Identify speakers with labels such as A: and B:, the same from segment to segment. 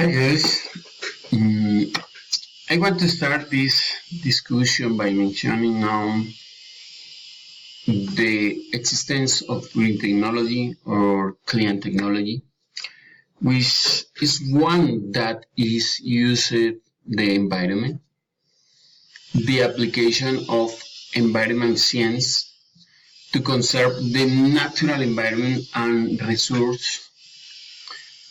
A: Hi guys. Mm, I want to start this discussion by mentioning now the existence of green technology or clean technology, which is one that is used the environment, the application of environment science to conserve the natural environment and resource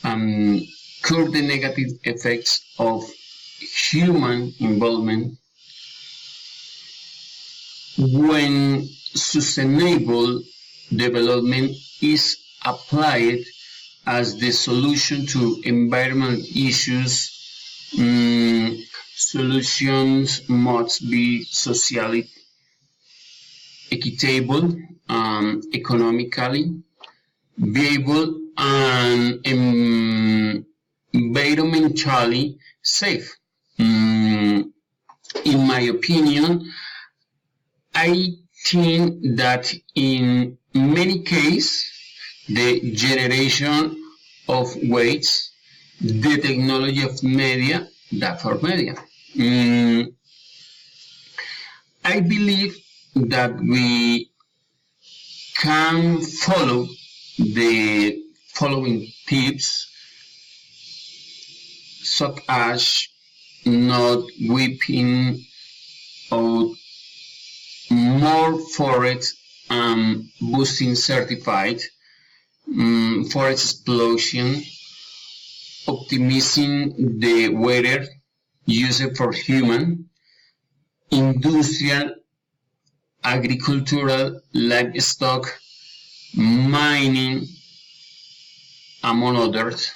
A: and curb the negative effects of human involvement. When sustainable development is applied as the solution to environmental issues, solutions must be socially equitable, economically viable, and environmentally safe. In my opinion, I think that in many cases, the generation of waste, the technology of media, that for media. I believe that we can follow the following tips, such as not wiping out more forests boosting certified forest explosion, optimizing the weather used for human, industrial, agricultural, livestock, mining, among others,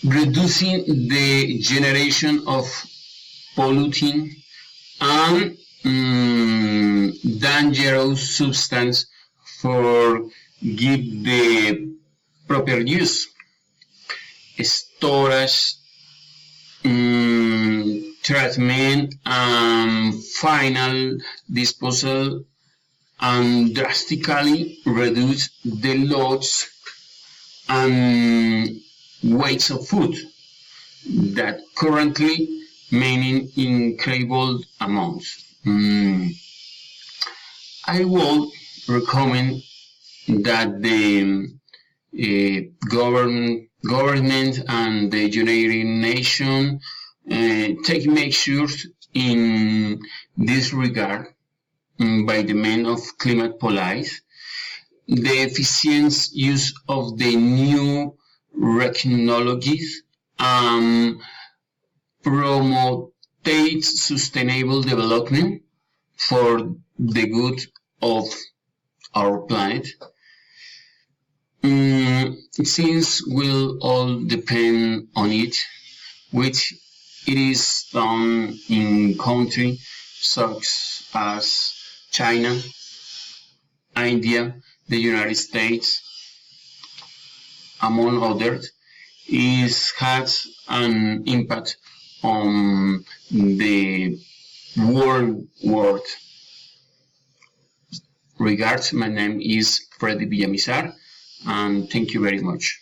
A: reducing the generation of polluting and dangerous substance for give the proper use, storage, treatment, and final disposal, and drastically reduce the loads and weights of food that currently meaning incredible amounts. I would recommend that the government and the United Nations take measures in this regard by the means of climate policy, the efficient use of the new technologies, promote sustainable development for the good of our planet. Since we'll all depend on it, which it is done in countries such as China, India, the United States, among others, it has an impact on the world. Regards, my name is Freddy Villamizar, and thank you very much.